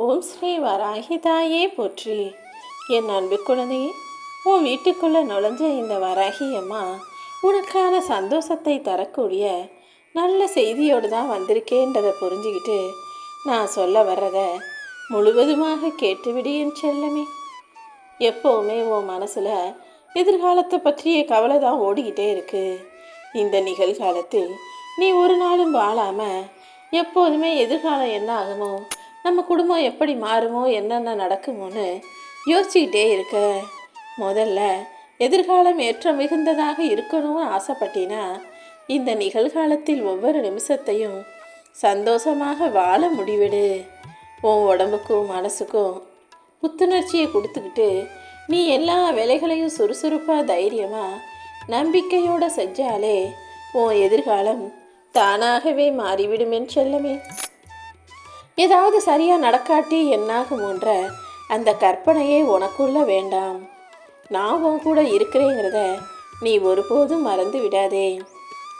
ஓம் ஸ்ரீ வராகி தாயே போற்றி. என் அன்பு குழந்தையே, உன் வீட்டுக்குள்ளே நுழைஞ்ச இந்த வராகி அம்மா உனக்கான சந்தோஷத்தை தரக்கூடிய நல்ல செய்தியோடு தான் வந்திருக்கேன்றதை புரிஞ்சுக்கிட்டு நான் சொல்ல வர்றத முழுவதுமாக கேட்டுவிடு என் செல்லமே. எப்போவுமே உன் மனசில் எதிர்காலத்தை பற்றிய கவலை தான் ஓடிக்கிட்டே இருக்கு. இந்த நிகழ்காலத்தில் நீ ஒரு நாளும் வாழாமல் எப்போதுமே எதிர்காலம் என்ன ஆகுமோ, நம்ம குடும்பம் எப்படி மாறுமோ, என்னென்ன நடக்குமோன்னு யோசிச்சுக்கிட்டே இருக்க. முதல்ல எதிர்காலம் ஏற்ற மிகுந்ததாக இருக்கணும்னு ஆசைப்பட்டினா இந்த நிகழ்காலத்தில் ஒவ்வொரு நிமிஷத்தையும் சந்தோஷமாக வாழ முடிவிடு. உன் உடம்புக்கும் மனசுக்கும் புத்துணர்ச்சியை கொடுத்துக்கிட்டு நீ எல்லா வேலைகளையும் சுறுசுறுப்பாக தைரியமாக நம்பிக்கையோடு செஞ்சாலே உன் எதிர்காலம் தானாகவே மாறிவிடுமென் செல்லமே. ஏதாவது சரியாக நடக்காட்டி என்னாகுமோன்ற அந்த கற்பனையே உனக்குள்ள வேண்டாம். நான் உன் கூட இருக்கிறேங்கிறத நீ ஒருபோதும் மறந்து விடாதே.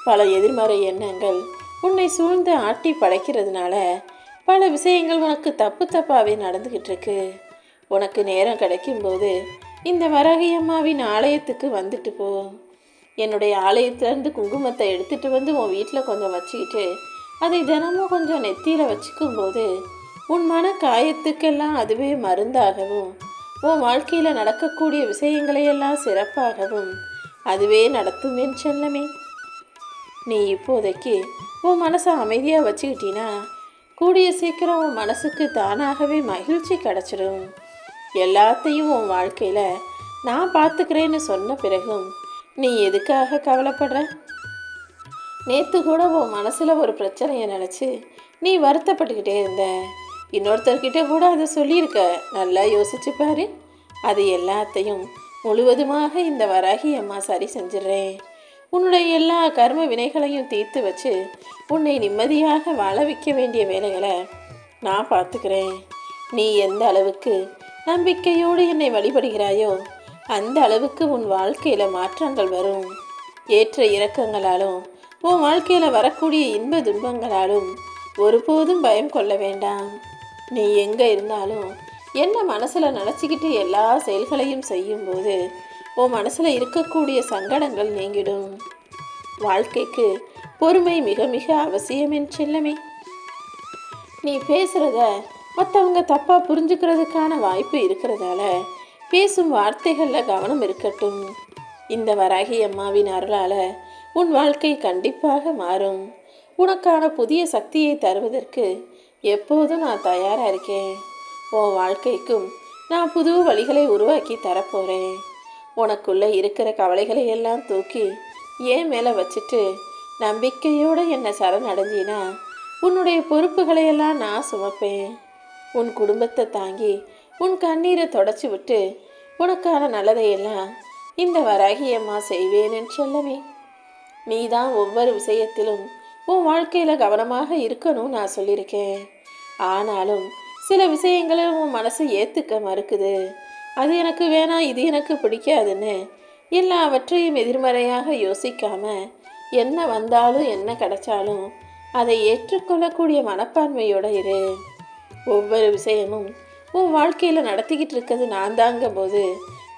பல எதிர்மறை எண்ணங்கள் உன்னை சூழ்ந்து ஆட்டி படைக்கிறதுனால பல விஷயங்கள் உனக்கு தப்பாகவே நடந்துக்கிட்டு இருக்கு. உனக்கு நேரம் கிடைக்கும்போது இந்த வராகி அம்மாவின் ஆலயத்துக்கு வந்துட்டு போ. என்னுடைய ஆலயத்திலேருந்து குங்குமத்தை எடுத்துகிட்டு வந்து உன் வீட்டில் கொஞ்சம் வச்சுக்கிட்டு அதை தினமும் கொஞ்சம் நெத்தியில் வச்சுக்கும்போது உன் மன காயத்துக்கெல்லாம் அதுவே மருந்தாகவும் உன் வாழ்க்கையில் நடக்கக்கூடிய விஷயங்களையெல்லாம் சிறப்பாகவும் அதுவே நடத்தும் என் செல்லமே. நீ இப்போதைக்கு உன் மனசை அமைதியாக வச்சுக்கிட்டினா கூடிய சீக்கிரம் உன் மனசுக்கு தானாகவே மகிழ்ச்சி கிடச்சிடும். எல்லாத்தையும் உன் வாழ்க்கையில் நான் பார்த்துக்கிறேன்னு சொன்ன பிறகும் நீ எதுக்காக கவலைப்படுற? நேற்று கூட உன் மனசில் ஒரு பிரச்சனையை நினச்சி நீ வருத்தப்பட்டுக்கிட்டே இருந்த. இன்னொருத்தர்கிட்ட கூட அதை சொல்லியிருக்க. நல்லா யோசிச்சு பாரு. அது எல்லாத்தையும் முழுவதுமாக இந்த வராகி அம்மா சரி செஞ்சிடுறேன். உன்னுடைய எல்லா கர்ம வினைகளையும் தீர்த்து வச்சு உன்னை நிம்மதியாக வாழ வைக்க வேண்டிய வேலைகளை நான் பார்த்துக்கிறேன். நீ எந்த அளவுக்கு நம்பிக்கையோடு என்னை வழிபடுகிறாயோ அந்த அளவுக்கு உன் வாழ்க்கையில் மாற்றங்கள் வரும். ஏற்ற இறக்கங்களாலும் உன் வாழ்க்கையில் வரக்கூடிய இன்ப துன்பங்களாலும் ஒருபோதும் பயம் கொள்ள வேண்டாம். நீ எங்கே இருந்தாலும் என்ன மனசில் நினச்சிக்கிட்டு எல்லா செயல்களையும் செய்யும்போது உன் மனசில் இருக்கக்கூடிய சங்கடங்கள் நீங்கிடும். வாழ்க்கைக்கு பொறுமை மிக மிக அவசியம் என் செல்லமே. நீ பேசுகிறத மற்றவங்க தப்பாக புரிஞ்சுக்கிறதுக்கான வாய்ப்பு இருக்கிறதால பேசும் வார்த்தைகளில் கவனம் இருக்கட்டும். இந்த வராகி அம்மாவின் அருளால் உன் வாழ்க்கை கண்டிப்பாக மாறும். உனக்கான புதிய சக்தியை தருவதற்கு எப்போதும் நான் தயாராக இருக்கேன். உன் வாழ்க்கைக்கும் நான் புது வழிகளை உருவாக்கி தரப்போகிறேன். உனக்குள்ளே இருக்கிற கவலைகளை எல்லாம் தூக்கி ஏன் மேலே வச்சுட்டு நம்பிக்கையோடு என்னை சரணடைஞ்சினா உன்னுடைய பொறுப்புகளையெல்லாம் நான் சுமப்பேன். உன் குடும்பத்தை தாங்கி உன் கண்ணீரை தொடச்சி விட்டு உனக்கான நல்லதையெல்லாம் இந்த வராகி அம்மா செய்வேன்னு சொல்லவே. நீ தான் ஒவ்வொரு விஷயத்திலும் உன் வாழ்க்கையில் கவனமாக இருக்கணும்னு நான் சொல்லியிருக்கேன். ஆனாலும் சில விஷயங்களை உன் மனசு ஏற்றுக்க மறுக்குது. அது எனக்கு வேணாம், இது எனக்கு பிடிக்காதுன்னு எல்லாவற்றையும் எதிர்மறையாக யோசிக்காம என்ன வந்தாலும் என்ன கிடைச்சாலும் அதை ஏற்றுக்கொள்ளக்கூடிய மனப்பான்மையோடு இரு. ஒவ்வொரு விஷயமும் உன் வாழ்க்கையில் நடத்திக்கிட்டு இருக்கிறது நான் தாங்கும் போது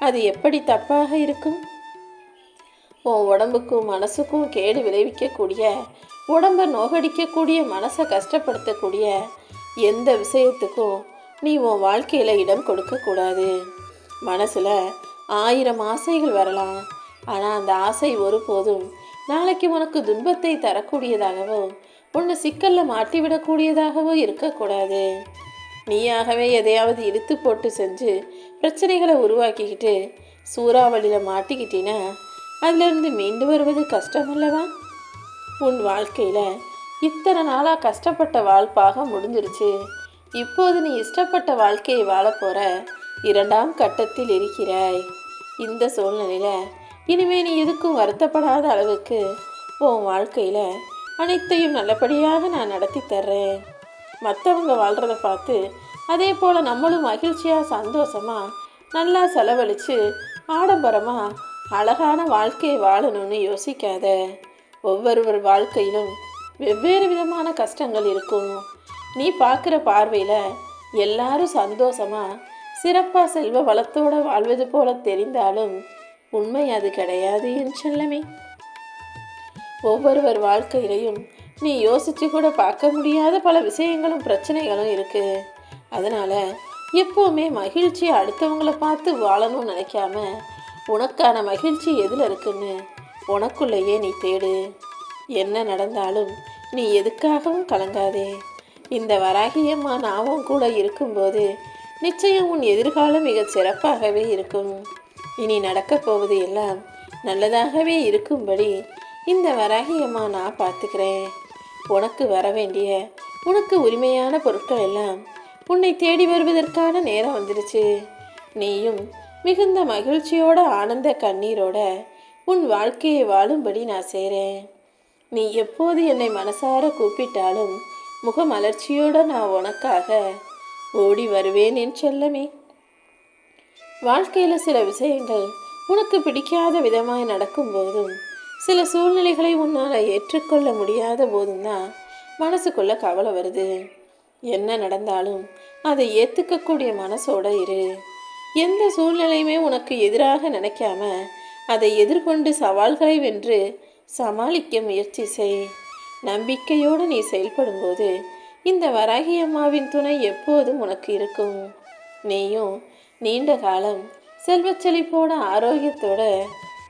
அது எப்படி தப்பாக இருக்கும்? உன் உடம்புக்கும் மனசுக்கும் கேடு விளைவிக்கக்கூடிய, உடம்பை நோகடிக்கக்கூடிய, மனசை கஷ்டப்படுத்தக்கூடிய எந்த விஷயத்துக்கும் நீ உன் வாழ்க்கையில் இடம் கொடுக்கக்கூடாது. மனசில் 1000 ஆசைகள் வரலாம். ஆனால் அந்த ஆசை ஒருபோதும் நாளைக்கு உனக்கு துன்பத்தை தரக்கூடியதாகவோ உன்னை சிக்கலில் மாட்டிவிடக்கூடியதாகவோ இருக்கக்கூடாது. நீயாகவே எதையாவது இழுத்து போட்டு செஞ்சு பிரச்சனைகளை உருவாக்கிக்கிட்டு சூறாவளியில் மாட்டிக்கிட்டினா அதிலிருந்து மீண்டு வருவது கஷ்டமல்லவா? உன் வாழ்க்கையில் இத்தனை நாளாக கஷ்டப்பட்ட வாழ்ப்பாக முடிஞ்சிருச்சு. இப்போது நீ இஷ்டப்பட்ட வாழ்க்கையை வாழப்போகிற 2ஆம் கட்டத்தில் இருக்கிறாய். இந்த சூழ்நிலையில் இனிமேல் நீ எதுக்கும் வருத்தப்படாத அளவுக்கு உன் வாழ்க்கையில் அனைத்தையும் நல்லபடியாக நான் நடத்தி தர்றேன். மற்றவங்க வாழ்கிறத பார்த்து அதே போல் நம்மளும் மகிழ்ச்சியாக சந்தோஷமாக நல்லா செலவழித்து ஆடம்பரமாக அழகான வாழ்க்கையை வாழணும்னு யோசிக்காத. ஒவ்வொருவர் வாழ்க்கையிலும் வெவ்வேறு விதமான கஷ்டங்கள் இருக்கும். நீ பார்க்குற பார்வையில் எல்லாரும் சந்தோஷமா சிறப்பாக செல்வ வளத்தோடு வாழ்வது போல தெரிந்தாலும் உண்மை அது கிடையாது என் செல்லமே. ஒவ்வொருவர் வாழ்க்கையிலையும் நீ யோசிச்சு கூட பார்க்க முடியாத பல விஷயங்களும் பிரச்சனைகளும் இருக்கு. அதனால எப்போவுமே மகிழ்ச்சியை அடுத்தவங்களை பார்த்து வாழணும்னு நினைக்காம உனக்கான மகிழ்ச்சி எதில் இருக்குன்னு உனக்குள்ளேயே நீ தேடு. என்ன நடந்தாலும் நீ எதுக்காகவும் கலங்காதே. இந்த வராகியம்மா நாவும் கூட இருக்கும்போது நிச்சயம் உன் எதிர்காலம் மிக சிறப்பாகவே இருக்கும். இனி நடக்கப் போவது எல்லாம் நல்லதாகவே இருக்கும்படி இந்த வராகியம்மா நான் பார்த்துக்கிறேன். உனக்கு வர வேண்டிய உனக்கு உரிமையான பொருட்கள் எல்லாம் உன்னை தேடி வருவதற்கான நேரம் வந்துடுச்சு. நீயும் மிகுந்த மகிழ்ச்சியோட ஆனந்த கண்ணீரோட உன் வாழ்க்கையை வாழும்படி நான் செய்கிறேன். நீ எப்போது என்னை மனசார கூப்பிட்டாலும் முகமலர்ச்சியோட நான் உனக்காக ஓடி வருவேன் என் செல்லமே. வாழ்க்கையில் சில விஷயங்கள் உனக்கு பிடிக்காத விதமாய் நடக்கும்போதும் சில சூழ்நிலைகளை உன்னால் ஏற்றுக்கொள்ள முடியாத போதும் தான் மனசுக்குள்ள கவலை வருது. என்ன நடந்தாலும் அதை ஏற்றுக்கக்கூடிய மனசோட இரு. எந்த சூழ்நிலையுமே உனக்கு எதிராக நினைக்காம அதை எதிர்கொண்டு சவால்களை வென்று சமாளிக்க முயற்சி செய். நம்பிக்கையோடு நீ செயல்படும்போது இந்த வராகி அம்மாவின் துணை எப்போதும் உனக்கு இருக்கும். நீயும் நீண்ட காலம் செல்வச்செழிப்போட ஆரோக்கியத்தோட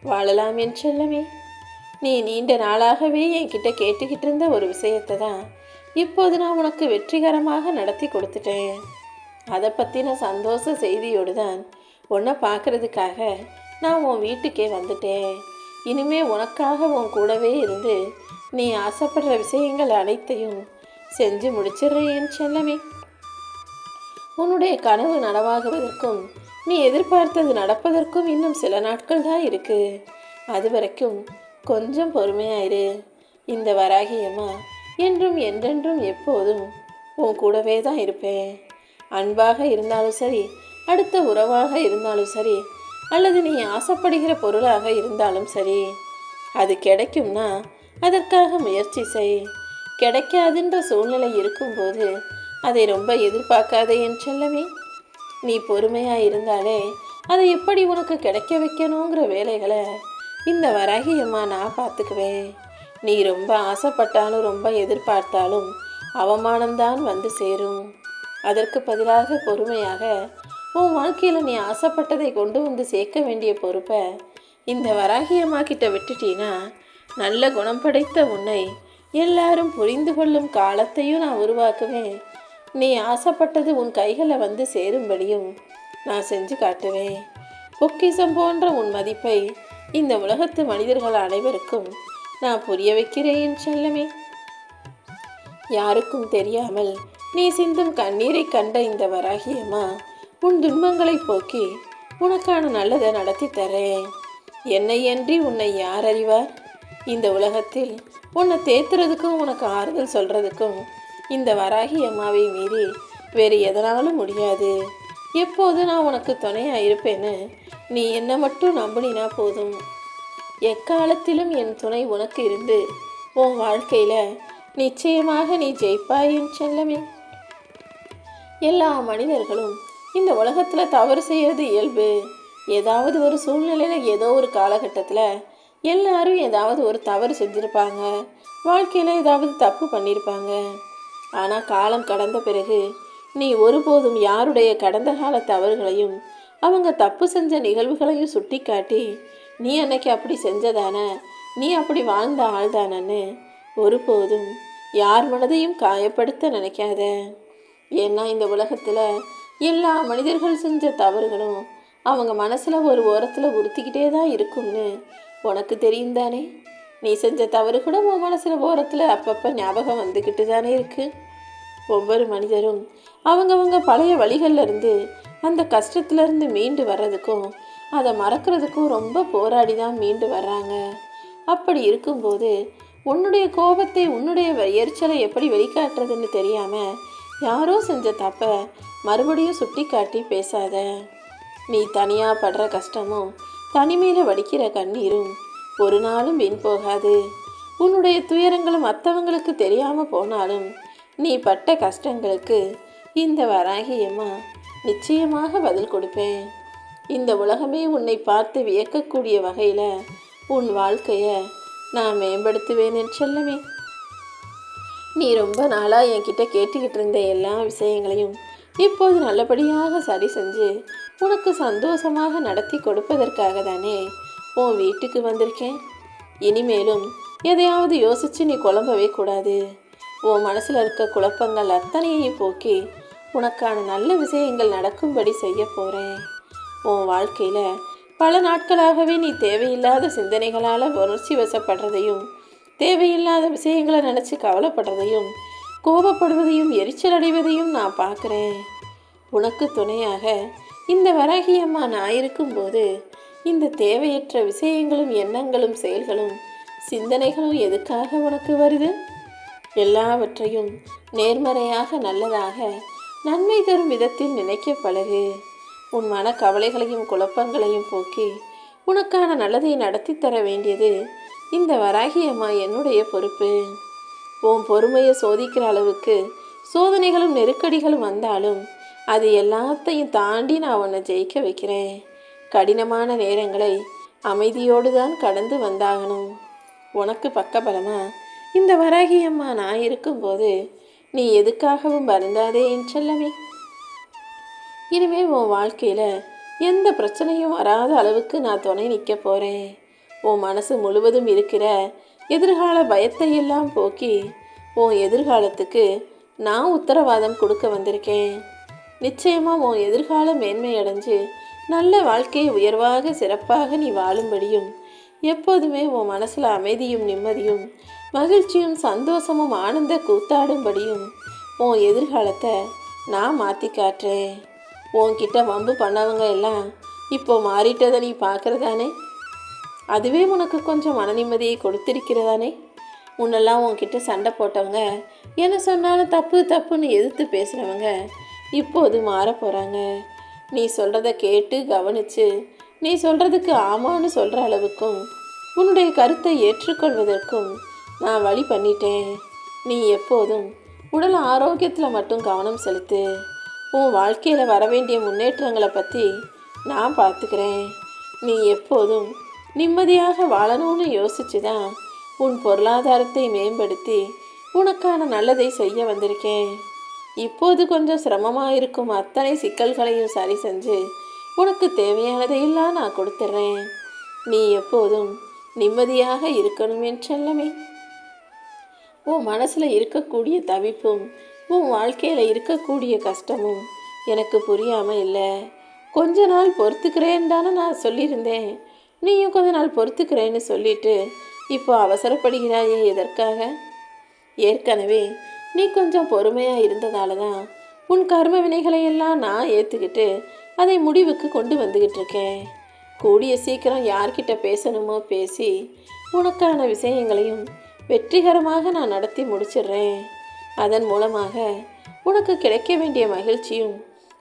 வாழலாம் என் செல்லமே. நீ நீண்ட நாளாகவே என்கிட்ட கேட்டுக்கிட்டு இருந்த ஒரு விஷயத்தை தான் இப்போது நான் உனக்கு வெற்றிகரமாக நடத்தி கொடுத்துட்டேன். அதை பற்றின சந்தோஷ செய்தியோடு தான் உன்னை பார்க்குறதுக்காக நான் உன் வீட்டுக்கே வந்துட்டேன். இனிமே உனக்காக உன் கூடவே இருந்து நீ ஆசைப்படுற விஷயங்கள் அனைத்தையும் செஞ்சு முடிச்சிடுறேன் என் செல்லமே. உன்னுடைய கனவு நனவாகுவதற்கும் நீ எதிர்பார்த்தது நடப்பதற்கும் இன்னும் சில நாட்கள் தான் இருக்கு. அது வரைக்கும் கொஞ்சம் பொறுமையாயிரு. இந்த வராகியம்மா என்றும் என்றென்றும் எப்போதும் உன் கூடவே தான் இருப்பேன். அன்பாக இருந்தாலும் சரி, அடுத்த உறவாக இருந்தாலும் சரி, அல்லது நீ ஆசைப்படுகிற பொருளாக இருந்தாலும் சரி, அது கிடைக்கும்னா அதற்காக முயற்சி செய். கிடைக்காதுன்ற சூழ்நிலை இருக்கும்போது அதை ரொம்ப எதிர்பார்க்காதே என் செல்லமே. நீ பொறுமையாக இருந்தாலே அதை எப்படி உனக்கு கிடைக்க வைக்கணுங்கிற வேலைகளை இந்த வராகியம்மா நான் பார்த்துக்குவேன். நீ ரொம்ப ஆசைப்பட்டாலும் ரொம்ப எதிர்பார்த்தாலும் அவமானம்தான் வந்து சேரும். அதற்கு பதிலாக பொறுமையாக உன் வாழ்க்கையில் நீ ஆசைப்பட்டதை கொண்டு வந்து சேர்க்க வேண்டிய பொறுப்பை இந்த வராகியம்மா கிட்ட விட்டுட்டீன்னா நல்ல குணம் படைத்த உன்னை எல்லாரும் புரிந்து கொள்ளும் காலத்தையும் நான் உருவாக்குவேன். நீ ஆசைப்பட்டது உன் கைகளில் வந்து சேரும்படியும் நான் செஞ்சு காட்டுவேன். பொக்கிஷம் போன்ற உன் மதிப்பை இந்த உலகத்து மனிதர்கள் அனைவருக்கும் நான் புரிய வைக்கிறேன் செல்லமே. யாருக்கும் தெரியாமல் நீ சிந்தும் கண்ணீரை கண்ட இந்த வராகியம்மா உன் துன்பங்களை போக்கி உனக்கான நல்லதை நடத்தி தரேன். என்னையன்றி உன்னை யார் அறிவார்? இந்த உலகத்தில் உன்னை தேத்துறதுக்கும் உனக்கு ஆறுதல் சொல்கிறதுக்கும் இந்த வராகி அம்மாவை மீறி வேறு எதனாலும் முடியாது. எப்போது நான் உனக்கு துணையாக இருப்பேன்னு நீ என்னை மட்டும் நம்பினா போதும். எக்காலத்திலும் என் துணை உனக்கு இருந்து உன் வாழ்க்கையில் நிச்சயமாக நீ ஜெயிப்பாய் என் செல்லமே. எல்லா மனிதர்களும் இந்த உலகத்தில் தவறு செய்கிறது இயல்பு. ஏதாவது ஒரு சூழ்நிலையில் ஏதோ ஒரு காலகட்டத்தில் எல்லாரும் ஏதாவது ஒரு தவறு செஞ்சுருப்பாங்க, வாழ்க்கையில் ஏதாவது தப்பு பண்ணியிருப்பாங்க. ஆனால் காலம் கடந்த பிறகு நீ ஒருபோதும் யாருடைய கடந்த கால தவறுகளையும் அவங்க தப்பு செஞ்ச நிகழ்வுகளையும் சுட்டி காட்டி நீ அன்னைக்கு அப்படி செஞ்சதானே, நீ அப்படி வாழ்ந்த ஆள் தானன்னு ஒருபோதும் யார் மனதையும் காயப்படுத்த நினைக்காத. ஏன்னா இந்த உலகத்தில் எல்லா மனிதர்கள் செஞ்ச தவறுகளும் அவங்க மனசில் ஒரு ஓரத்தில் உறுத்திக்கிட்டே தான் இருக்கும்னு உனக்கு தெரியும் தானே. நீ செஞ்ச தவறு கூட உன் மனசில் ஓரத்தில் அப்பப்போ ஞாபகம் வந்துக்கிட்டு தானே இருக்குது. ஒவ்வொரு மனிதரும் அவங்கவங்க பழைய வழிகள்லேருந்து அந்த கஷ்டத்துலேருந்து மீண்டு வர்றதுக்கும் அதை மறக்கிறதுக்கும் ரொம்ப போராடி தான் மீண்டு வர்றாங்க. அப்படி இருக்கும்போது உன்னுடைய கோபத்தை உன்னுடைய எரிச்சலை எப்படி வெளிக்காட்டுறதுன்னு தெரியாமல் யாரோ செஞ்ச தப்பை மறுபடியும் சுட்டி காட்டி பேசாத. நீ தனியாக படுற கஷ்டமும் தனிமையில் வடிக்கிற கண்ணீரும் ஒரு நாளும் வீண் போகாது. உன்னுடைய துயரங்களும் மற்றவங்களுக்கு தெரியாமல் போனாலும் நீ பட்ட கஷ்டங்களுக்கு இந்த வராகியம்மா நிச்சயமாக பதில் கொடுப்பேன். இந்த உலகமே உன்னை பார்த்து வியக்கக்கூடிய வகையில் உன் வாழ்க்கையை நான் மேம்படுத்துவேன் என் செல்லமே. நீ ரொம்ப நாளாக என்கிட்ட கேட்டுக்கிட்டு இருந்த எல்லா விஷயங்களையும் இப்போது நல்லபடியாக சரி செஞ்சு உனக்கு சந்தோஷமாக நடத்தி கொடுப்பதற்காக தானே உன் வீட்டுக்கு வந்திருக்கேன். இனிமேலும் எதையாவது யோசித்து நீ குழம்பவே கூடாது. உன் மனசில் இருக்க குழப்பங்கள் அத்தனையையும் போக்கி உனக்கான நல்ல விஷயங்கள் நடக்கும்படி செய்ய போகிறேன். உன் வாழ்க்கையில் பல நாட்களாகவே நீ தேவையில்லாத சிந்தனைகளால் உணர்ச்சி வசப்படுறதையும், தேவையில்லாத விஷயங்களை நினச்சி கவலைப்படுறதையும், கோபப்படுவதையும், எரிச்சல் அடைவதையும் நான் பார்க்குறேன். உனக்கு துணையாக இந்த வராகியம்மா நான் இருக்கும்போது இந்த தேவையற்ற விஷயங்களும், எண்ணங்களும், செயல்களும், சிந்தனைகளும் எதுக்காக உனக்கு வருது? எல்லாவற்றையும் நேர்மறையாக, நல்லதாக, நன்மை தரும் விதத்தில் நினைக்க பழகு. உன் மன கவலைகளையும் குழப்பங்களையும் போக்கி உனக்கான நல்லதை நடத்தி தர வேண்டியது இந்த வராகியம்மா என்னுடைய பொறுப்பு. உன் பொறுமையை சோதிக்கிற அளவுக்கு சோதனைகளும் நெருக்கடிகளும் வந்தாலும் அது எல்லாத்தையும் தாண்டி நான் உன்னை ஜெயிக்க வைக்கிறேன். கடினமான நேரங்களை அமைதியோடு தான் கடந்து வந்தாகணும். உனக்கு பக்கபலமா இந்த வராகியம்மா நான் இருக்கும்போது நீ எதுக்காகவும் வருந்தாதே என் செல்லமே. இனிமேல் உன் வாழ்க்கையில் எந்த பிரச்சனையும் வராத அளவுக்கு நான் துணை நிற்க போகிறேன். உன் மனசு முழுவதும் இருக்கிற எதிர்கால பயத்தை எல்லாம் போக்கி உன் எதிர்காலத்துக்கு நான் உத்தரவாதம் கொடுக்க வந்திருக்கேன். நிச்சயமாக உன் எதிர்காலம் மேன்மையடைஞ்சு நல்ல வாழ்க்கையை உயர்வாக சிறப்பாக நீ வாழும்படியும், எப்போதுமே உன் மனசில் அமைதியும் நிம்மதியும் மகிழ்ச்சியும் சந்தோஷமும் ஆனந்த கூத்தாடும்படியும் உன் எதிர்காலத்தை நான் மாற்றி காட்டுறேன். உன்கிட்ட வம்பு பண்ணவங்க எல்லாம் இப்போ மாறிட்டதை நீ பார்க்குறதானே? அதுவே உனக்கு கொஞ்சம் மன நிம்மதியை கொடுத்திருக்கிறதானே? முன்னெல்லாம் உன்கிட்ட சண்டை போட்டவங்க, என்ன சொன்னாலும் தப்பு தப்புன்னு எதிர்த்து பேசுகிறவங்க இப்போது மாற போகிறாங்க. நீ சொல்கிறத கேட்டு கவனித்து நீ சொல்கிறதுக்கு ஆமான்னு சொல்கிற அளவுக்கும் உன்னுடைய கருத்தை ஏற்றுக்கொள்வதற்கும் நான் வழி பண்ணிட்டேன். நீ எப்போதும் உடல் ஆரோக்கியத்தில் மட்டும் கவனம் செலுத்து. உன் வாழ்க்கையில் வரவேண்டிய முன்னேற்றங்களை பற்றி நான் பார்த்துக்கிறேன். நீ எப்போதும் நிம்மதியாக வாழணும்னு யோசிச்சு தான் உன் பொருளாதாரத்தை மேம்படுத்தி உனக்கான நல்லதை செய்ய வந்திருக்கேன். இப்போது கொஞ்சம் சிரமமாக இருக்கும் அத்தனை சிக்கல்களையும் சரி செஞ்சு உனக்கு தேவையானதையெல்லாம் நான் கொடுத்துட்றேன். நீ எப்போதும் நிம்மதியாக இருக்கணும் என் செல்லமே. உன் மனசில் இருக்கக்கூடிய தவிப்பும் உன் வாழ்க்கையில் இருக்கக்கூடிய கஷ்டமும் எனக்கு புரியாமல் இல்லை. கொஞ்ச நாள் பொறுத்துக்கிறேன்னு தானே நான் சொல்லியிருந்தேன். நீயும் கொஞ்ச நாள் பொறுத்துக்கிறேன்னு சொல்லிட்டு இப்போ அவசரப்படுகிறாயே எதற்காக? ஏற்கனவே நீ கொஞ்சம் பொறுமையாக இருந்ததால தான் உன் கர்ம வினைகளையெல்லாம் நான் ஏற்றுக்கிட்டு அதை முடிவுக்கு கொண்டு வந்துக்கிட்டு இருக்கேன். கூடிய சீக்கிரம் யார்கிட்ட பேசணுமோ பேசி உனக்கான விஷயங்களையும் வெற்றிகரமாக நான் நடத்தி முடிச்சிடுறேன். அதன் மூலமாக உனக்கு கிடைக்க வேண்டிய மகிழ்ச்சியும்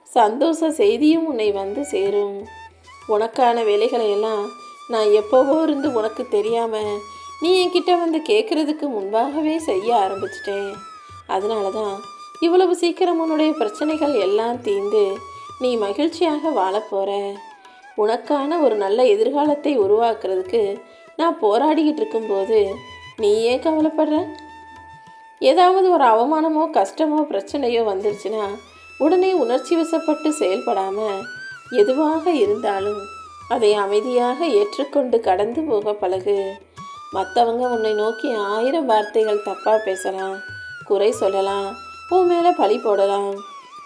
சந்தோஷ செய்தியும் உன்னை வந்து சேரும். உனக்கான வேலைகளையெல்லாம் நான் எப்போவோ இருந்து உனக்கு தெரியாமல் நீ என்கிட்ட வந்து கேட்குறதுக்கு முன்பாகவே செய்ய ஆரம்பிச்சிட்டேன். அதனால தான் இவ்வளவு சீக்கிரம் உன்னுடைய பிரச்சனைகள் எல்லாம் தீர்ந்து நீ மகிழ்ச்சியாக வாழப்போகிற. உனக்கான ஒரு நல்ல எதிர்காலத்தை உருவாக்குறதுக்கு நான் போராடிக்கிட்டு இருக்கும்போது நீ ஏன் கவலைப்படுற? ஏதாவது ஒரு அவமானமோ கஷ்டமோ பிரச்சனையோ வந்துருச்சுன்னா உடனே உணர்ச்சி வசப்பட்டு செயல்படாமல் எதுவாக இருந்தாலும் அதை அமைதியாக ஏற்றுக்கொண்டு கடந்து போக பழகு. மற்றவங்க உன்னை நோக்கி 1000 வார்த்தைகள் தப்பாக பேசலாம், குறை சொல்லலாம், உன் மேலே பழி போடலாம்.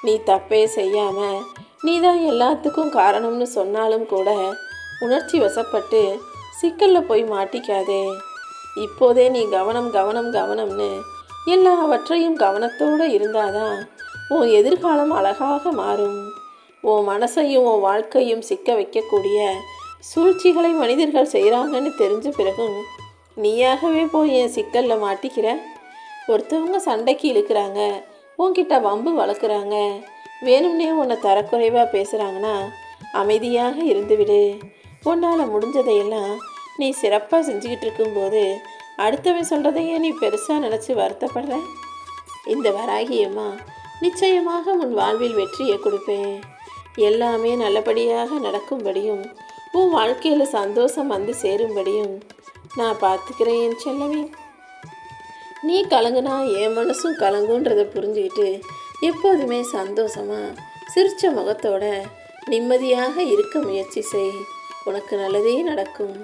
நீ தப்பே செய்யாமல் நீ தான் எல்லாத்துக்கும் காரணம்னு சொன்னாலும் கூட உணர்ச்சி வசப்பட்டு சிக்கலில் போய் மாட்டிக்காதே. இப்போதே நீ கவனம் கவனம் கவனம்னு எல்லாவற்றையும் கவனத்தோடு இருந்தாதான் உன் எதிர்காலம் அழகாக மாறும். உன் மனசையும் உன் வாழ்க்கையும் சிக்க வைக்கக்கூடிய சூழ்ச்சிகளை மனிதர்கள் செய்கிறாங்கன்னு தெரிஞ்ச பிறகும் நீயாகவே போய் என் சிக்கலில் மாட்டிக்கிற. ஒருத்தவங்க சண்டைக்கு இழுக்கிறாங்க, உன்கிட்ட வம்பு வளர்க்குறாங்க, வேணும்னே உன்னை தரக்குறைவாக பேசுகிறாங்கன்னா அமைதியாக இருந்துவிடு. உன்னால் முடிஞ்சதையெல்லாம் நீ சிறப்பாக செஞ்சுக்கிட்டு இருக்கும்போது அடுத்தவன் சொல்கிறதையே நீ பெருசாக நினச்சி வருத்தப்படுற. இந்த வராகியம்மா நிச்சயமாக உன் வாழ்வில் வெற்றியை கொடுப்பேன். எல்லாமே நல்லபடியாக நடக்கும்படியும் உன் வாழ்க்கையில் சந்தோஷம் வந்து சேரும்படியும் நான் பார்த்துக்கிறேன் என் செல்லமே. நீ கலங்குனா என் மனசும் கலங்குன்றதை புரிஞ்சுக்கிட்டு எப்போதுமே சந்தோஷமாக சிரிச்ச முகத்தோட நிம்மதியாக இருக்க முயற்சி செய். உனக்கு நல்லதே நடக்கும்.